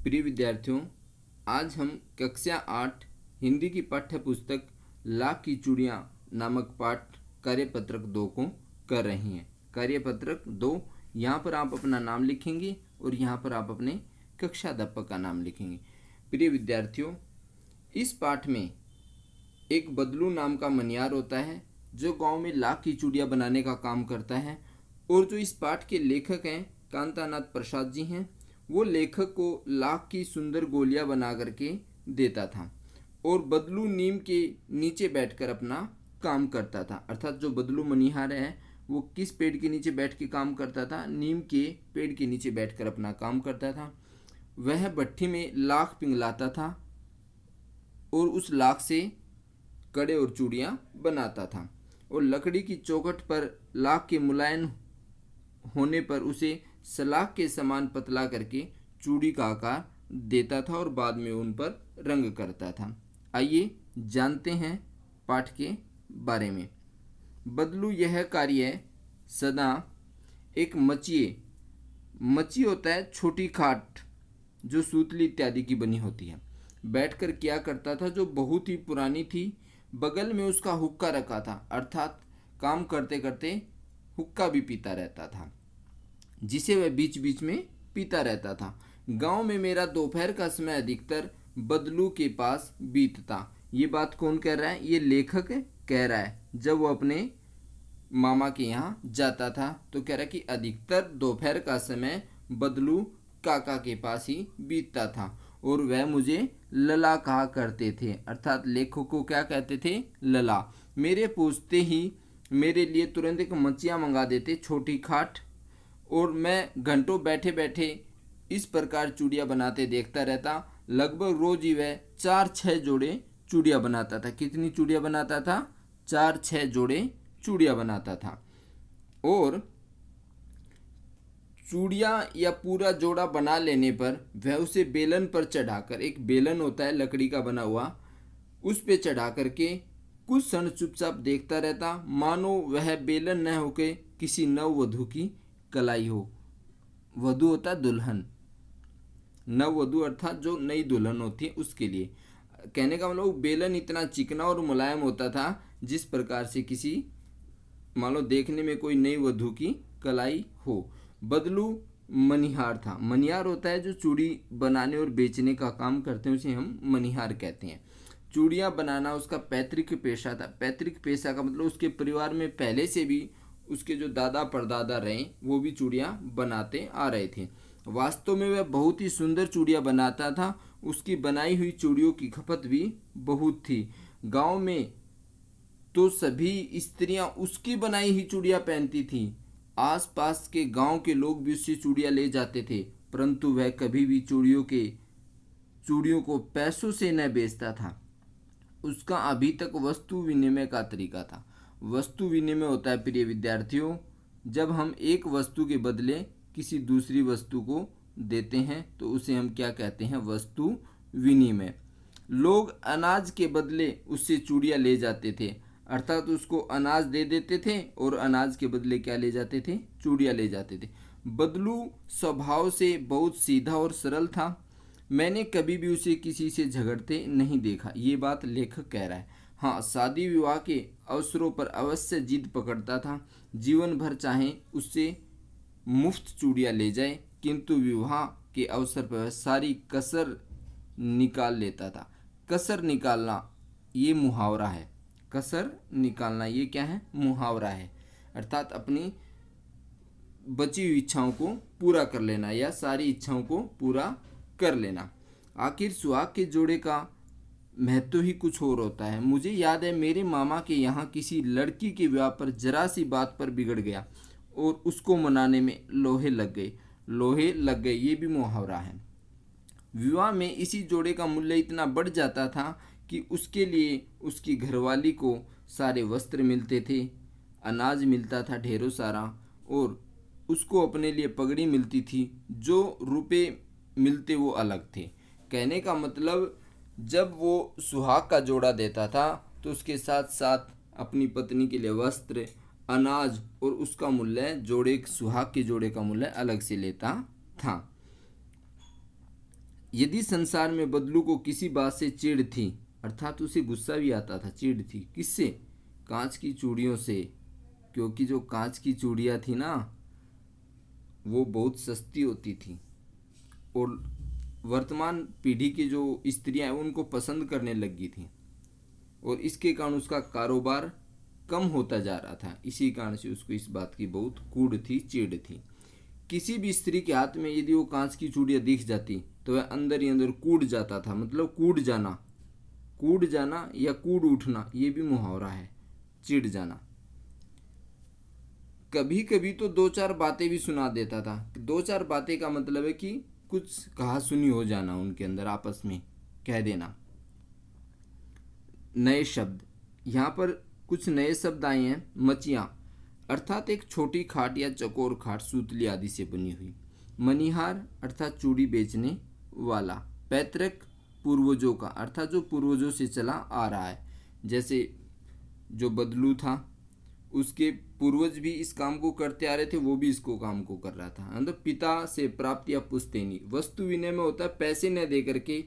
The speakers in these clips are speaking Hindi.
प्रिय विद्यार्थियों, आज हम कक्षा 8 हिंदी की पाठ्य पुस्तक लाख की चूड़ियाँ नामक पाठ कार्यपत्रक 2 को कर रहे हैं। कार्यपत्रक 2, यहाँ पर आप अपना नाम लिखेंगे और यहाँ पर आप अपने कक्षा अध्यापक का नाम लिखेंगे। प्रिय विद्यार्थियों, इस पाठ में एक बदलू नाम का मनियार होता है जो गांव में लाख की चूड़ियाँ बनाने का काम करता है, और जो इस पाठ के लेखक हैं कांतानाथ प्रसाद जी हैं, वो लेखक को लाख की सुंदर गोलियां बना करके देता था और बदलू नीम के नीचे बैठकर अपना काम करता था। अर्थात जो बदलू मनिहार है वो किस पेड़ के नीचे बैठ के काम करता था? नीम के पेड़ के नीचे बैठकर अपना काम करता था। वह भट्ठी में लाख पिघलाता था और उस लाख से कड़े और चूड़ियाँ बनाता था, और लकड़ी की चौखट पर लाख के मुलायम होने पर उसे सलाख के समान पतला करके चूड़ी का आकार देता था और बाद में उन पर रंग करता था। आइए जानते हैं पाठ के बारे में। बदलू यह कार्य सदा एक मची होता है छोटी खाट जो सूतली इत्यादि की बनी होती है, बैठकर किया करता था, जो बहुत ही पुरानी थी। बगल में उसका हुक्का रखा था, अर्थात काम करते करते हुक्का भी पीता रहता था, जिसे वह बीच बीच में पीता रहता था। गांव में मेरा दोपहर का समय अधिकतर बदलू के पास बीतता। ये बात कौन कह रहा है? ये लेखक कह रहा है। जब वो अपने मामा के यहाँ जाता था तो कह रहा कि अधिकतर दोपहर का समय बदलू काका के पास ही बीतता था और वह मुझे लला कहा करते थे। अर्थात लेखक को क्या कहते थे? लला। मेरे पूछते ही मेरे लिए तुरंत एक मचिया मंगा देते, छोटी खाट, और मैं घंटों बैठे बैठे इस प्रकार चूड़ियाँ बनाते देखता रहता। लगभग रोज ही वह 4-6 जोड़े चूड़ियाँ बनाता था। कितनी चूड़ियाँ बनाता था? 4-6 जोड़े चूड़ियाँ बनाता था। और चूड़ियाँ या पूरा जोड़ा बना लेने पर वह उसे बेलन पर चढ़ाकर, एक बेलन होता है लकड़ी का बना हुआ, उस पे चढ़ा करके कुछ क्षण चुपचाप देखता रहता, मानो वह बेलन न होके किसी नववधू की कलाई हो। वधू होता दुल्हन, नववधु अर्थात जो नई दुल्हन होती है उसके लिए। कहने का मतलब बेलन इतना चिकना और मुलायम होता था जिस प्रकार से किसी, मान लो देखने में कोई नई वधू की कलाई हो। बदलू मनिहार था। मनिहार होता है जो चूड़ी बनाने और बेचने का काम करते हैं, उसे हम मनिहार कहते हैं। चूड़ियाँ बनाना उसका पैतृक पेशा था। पैतृक पेशा का मतलब उसके परिवार में पहले से भी उसके जो दादा परदादा रहे वो भी चूड़ियाँ बनाते आ रहे थे। वास्तव में वह बहुत ही सुंदर चूड़ियाँ बनाता था। उसकी बनाई हुई चूड़ियों की खपत भी बहुत थी। गांव में तो सभी स्त्रियां उसकी बनाई हुई चूड़ियाँ पहनती थीं। आसपास के गांव के लोग भी उससे चूड़ियाँ ले जाते थे, परंतु वह कभी भी चूड़ियों को पैसों से न बेचता था। उसका अभी तक वस्तु विनिमय का तरीका था। वस्तु विनिमय होता है प्रिय विद्यार्थियों, जब हम एक वस्तु के बदले किसी दूसरी वस्तु को देते हैं तो उसे हम क्या कहते हैं? वस्तु विनिमय। लोग अनाज के बदले उससे चूड़ियाँ ले जाते थे, अर्थात उसको अनाज दे देते थे और अनाज के बदले क्या ले जाते थे? चूड़ियाँ ले जाते थे। बदलू स्वभाव से बहुत सीधा और सरल था। मैंने कभी भी उसे किसी से झगड़ते नहीं देखा। ये बात लेखक कह रहा है। हाँ, शादी विवाह के अवसरों पर अवश्य जिद पकड़ता था, जीवन भर चाहे उससे मुफ्त चूड़ियाँ ले जाए, किंतु विवाह के अवसर पर वह सारी कसर निकाल लेता था। कसर निकालना ये मुहावरा है। कसर निकालना ये क्या है? मुहावरा है। अर्थात अपनी बची हुई इच्छाओं को पूरा कर लेना या सारी इच्छाओं को पूरा कर लेना। आखिर सुहाग के जोड़े का महत्व ही कुछ और होता है। मुझे याद है मेरे मामा के यहाँ किसी लड़की के विवाह पर जरा सी बात पर बिगड़ गया और उसको मनाने में लोहे लग गए, ये भी मुहावरा है। विवाह में इसी जोड़े का मूल्य इतना बढ़ जाता था कि उसके लिए उसकी घरवाली को सारे वस्त्र मिलते थे, अनाज मिलता था ढेरों सारा, और उसको अपने लिए पगड़ी मिलती थी। जो रुपए मिलते वो अलग थे। कहने का मतलब जब वो सुहाग का जोड़ा देता था तो उसके साथ साथ अपनी पत्नी के लिए वस्त्र, अनाज और उसका मूल्य सुहाग के जोड़े का मूल्य अलग से लेता था। यदि संसार में बदलू को किसी बात से चिढ़ थी, अर्थात उसे गुस्सा भी आता था, चिढ़ थी, किससे? कांच की चूड़ियों से। क्योंकि जो कांच की चूड़ियाँ थी ना, वो बहुत सस्ती होती थी और वर्तमान पीढ़ी की जो स्त्रियां हैं उनको पसंद करने लगी थी, और इसके कारण उसका कारोबार कम होता जा रहा था। इसी कारण से उसको इस बात की बहुत कूड़ थी, चिढ़ थी। किसी भी स्त्री के हाथ में यदि वो कांच की चूड़ियाँ दिख जाती तो वह अंदर ही अंदर कूड़ जाता था, मतलब कूड़ जाना या कूड़ उठना, ये भी मुहावरा है, चिढ़ जाना। कभी कभी तो दो चार बातें भी सुना देता था। दो चार बातें का मतलब है कि कुछ कहा सुनी हो जाना, उनके अंदर आपस में कह देना। नए शब्द, यहाँ पर कुछ नए शब्द आए हैं। मचिया अर्थात एक छोटी खाट या चकोर खाट सूतली आदि से बनी हुई। मनिहार अर्थात चूड़ी बेचने वाला। पैतृक पूर्वजों का, अर्थात जो पूर्वजों से चला आ रहा है। जैसे जो बदलू था उसके पूर्वज भी इस काम को करते आ रहे थे, वो भी इसको काम को कर रहा था। मतलब पिता से प्राप्त या पुश्तैनी। वस्तु विनिमय होता है पैसे न दे करके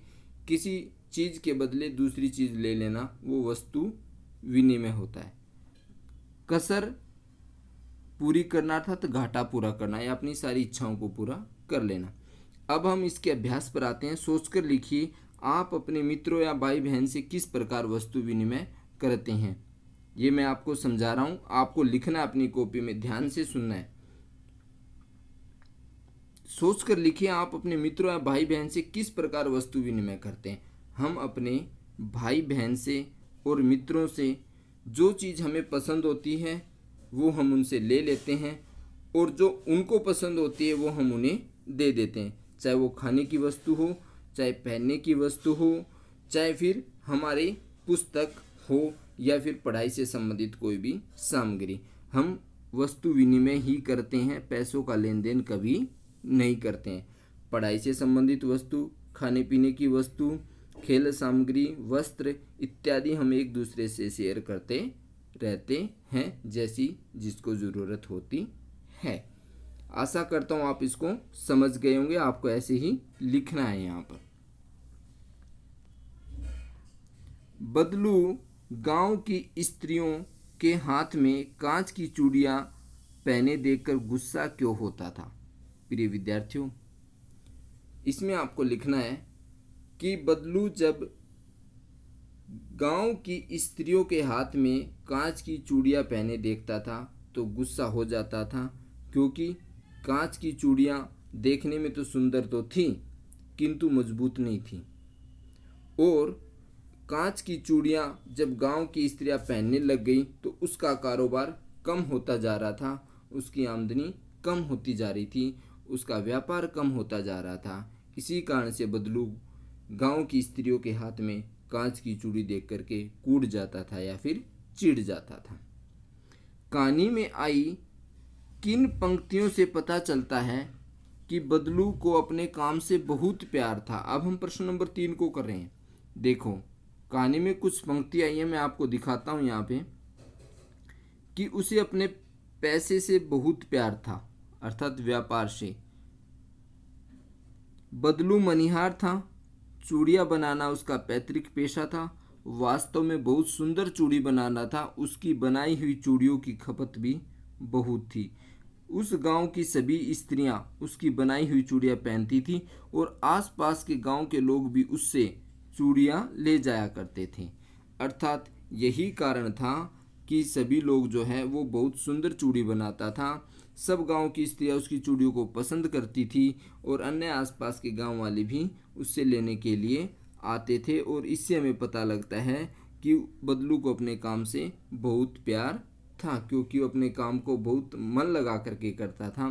किसी चीज के बदले दूसरी चीज ले लेना, वो वस्तु विनिमय होता है। कसर पूरी करना अर्थात घाटा पूरा करना या अपनी सारी इच्छाओं को पूरा कर लेना। अब हम इसके अभ्यास पर आते हैं। सोचकर लिखिए, आप अपने मित्रों या भाई बहन से किस प्रकार वस्तु विनिमय करते हैं। ये मैं आपको समझा रहा हूँ, आपको लिखना अपनी कॉपी में, ध्यान से सुनना है। सोचकर लिखिए, आप अपने मित्रों या भाई बहन से किस प्रकार वस्तु विनिमय करते हैं। हम अपने भाई बहन से और मित्रों से जो चीज़ हमें पसंद होती है वो हम उनसे ले लेते हैं, और जो उनको पसंद होती है वो हम उन्हें दे देते हैं। चाहे वो खाने की वस्तु हो, चाहे पहनने की वस्तु हो, चाहे फिर हमारी पुस्तक हो, या फिर पढ़ाई से संबंधित कोई भी सामग्री। हम वस्तु विनिमय ही करते हैं, पैसों का लेन देन कभी नहीं करते हैं। पढ़ाई से संबंधित वस्तु, खाने पीने की वस्तु, खेल सामग्री, वस्त्र इत्यादि हम एक दूसरे से शेयर करते रहते हैं, जैसी जिसको ज़रूरत होती है। आशा करता हूँ आप इसको समझ गए होंगे। आपको ऐसे ही लिखना है यहाँ पर। बदलू गांव की स्त्रियों के हाथ में कांच की चूड़ियाँ पहने देखकर गुस्सा क्यों होता था। प्रिय विद्यार्थियों, इसमें आपको लिखना है कि बदलू जब गांव की स्त्रियों के हाथ में कांच की चूड़ियाँ पहने देखता था तो गुस्सा हो जाता था, क्योंकि कांच की चूड़ियाँ देखने में तो सुंदर तो थी किंतु मजबूत नहीं थी, और कांच की चूड़ियाँ जब गांव की स्त्रियाँ पहनने लग गई तो उसका कारोबार कम होता जा रहा था, उसकी आमदनी कम होती जा रही थी, उसका व्यापार कम होता जा रहा था। इसी कारण से बदलू गांव की स्त्रियों के हाथ में कांच की चूड़ी देख करके कूद जाता था या फिर चिढ़ जाता था। कहानी में आई किन पंक्तियों से पता चलता है कि बदलू को अपने काम से बहुत प्यार था। अब हम प्रश्न नंबर 3 को कर रहे हैं। देखो, कहानी में कुछ पंक्ति आई है, मैं आपको दिखाता हूँ यहाँ पे, कि उसे अपने पैसे से बहुत प्यार था, अर्थात व्यापार से। बदलू मनिहार था, चूड़ियाँ बनाना उसका पैतृक पेशा था। वास्तव में बहुत सुंदर चूड़ी बनाना था, उसकी बनाई हुई चूड़ियों की खपत भी बहुत थी। उस गांव की सभी स्त्रियां उसकी बनाई हुई चूड़ियाँ पहनती थी, और आसपास के गांव के लोग भी उससे चूड़ियाँ ले जाया करते थे। अर्थात यही कारण था कि सभी लोग जो है वो बहुत सुंदर चूड़ी बनाता था। सब गांव की स्त्रियां उसकी चूड़ियों को पसंद करती थी, और अन्य आसपास के गांव वाले भी उससे लेने के लिए आते थे। और इससे हमें पता लगता है कि बदलू को अपने काम से बहुत प्यार था, क्योंकि वो अपने काम को बहुत मन लगा करके करता था,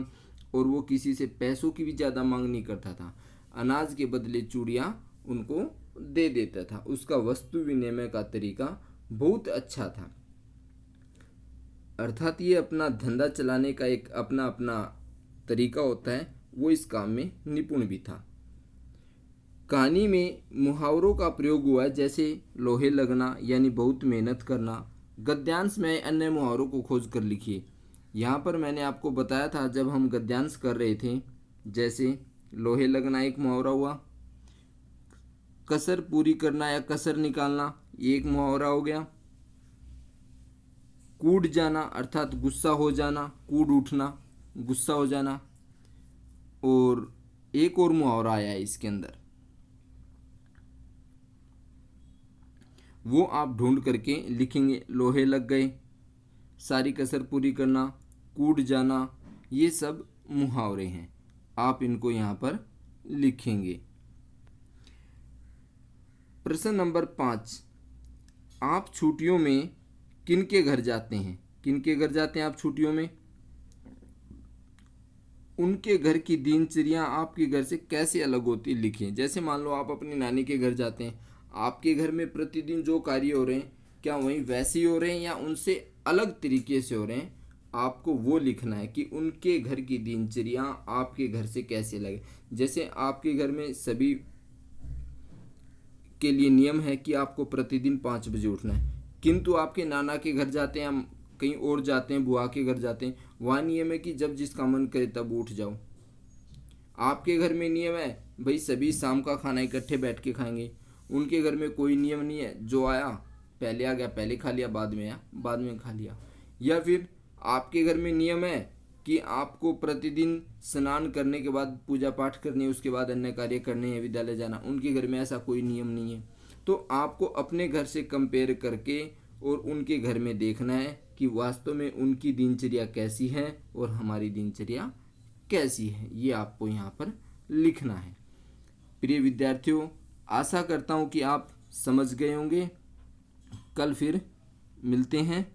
और वो किसी से पैसों की भी ज़्यादा मांग नहीं करता था। अनाज के बदले चूड़ियाँ उनको दे देता था। उसका वस्तु विनिमय का तरीका बहुत अच्छा था। अर्थात ये अपना धंधा चलाने का एक अपना अपना तरीका होता है, वो इस काम में निपुण भी था। कहानी में मुहावरों का प्रयोग हुआ है, जैसे लोहे लगना यानी बहुत मेहनत करना। गद्यांश में अन्य मुहावरों को खोज कर लिखिए। यहाँ पर मैंने आपको बताया था जब हम गद्यांश कर रहे थे, जैसे लोहे लगना एक मुहावरा हुआ, कसर पूरी करना या कसर निकालना, ये एक मुहावरा हो गया। कूद जाना अर्थात गुस्सा हो जाना, कूद उठना, गुस्सा हो जाना। और एक और मुहावरा आया है इसके अंदर, वो आप ढूंढ करके लिखेंगे। लोहे लग गए, सारी कसर पूरी करना, कूद जाना, ये सब मुहावरे हैं। आप इनको यहाँ पर लिखेंगे। प्रश्न नंबर 5, आप छुट्टियों में किन के घर जाते हैं? किन के घर जाते हैं आप छुट्टियों में? उनके घर की दिनचर्या आपके घर से कैसे अलग होती है लिखिए। जैसे मान लो आप अपनी नानी के घर जाते हैं, आपके घर में प्रतिदिन जो कार्य हो रहे हैं क्या वहीं वैसे ही हो रहे हैं या उनसे अलग तरीके से हो रहे हैं, आपको वो लिखना है कि उनके घर की दिनचर्या आपके घर से कैसे अलग है। जैसे आपके घर में सभी के लिए नियम है कि आपको प्रतिदिन 5 बजे उठना है, किंतु आपके नाना के घर जाते हैं, कहीं और जाते हैं, बुआ के घर जाते हैं, वहाँ नियम है कि जब जिसका मन करे तब उठ जाओ। आपके घर में नियम है भाई सभी शाम का खाना इकट्ठे बैठ के खाएंगे। उनके घर में कोई नियम नहीं है, जो आया पहले आ गया पहले खा लिया, बाद में आया बाद में खा लिया। या फिर आपके घर में नियम है कि आपको प्रतिदिन स्नान करने के बाद पूजा पाठ करनी है, उसके बाद अन्य कार्य करने हैं, विद्यालय जाना। उनके घर में ऐसा कोई नियम नहीं है। तो आपको अपने घर से कंपेयर करके और उनके घर में देखना है कि वास्तव में उनकी दिनचर्या कैसी है और हमारी दिनचर्या कैसी है, ये आपको यहाँ पर लिखना है। प्रिय विद्यार्थियों, आशा करता हूँ कि आप समझ गए होंगे। कल फिर मिलते हैं।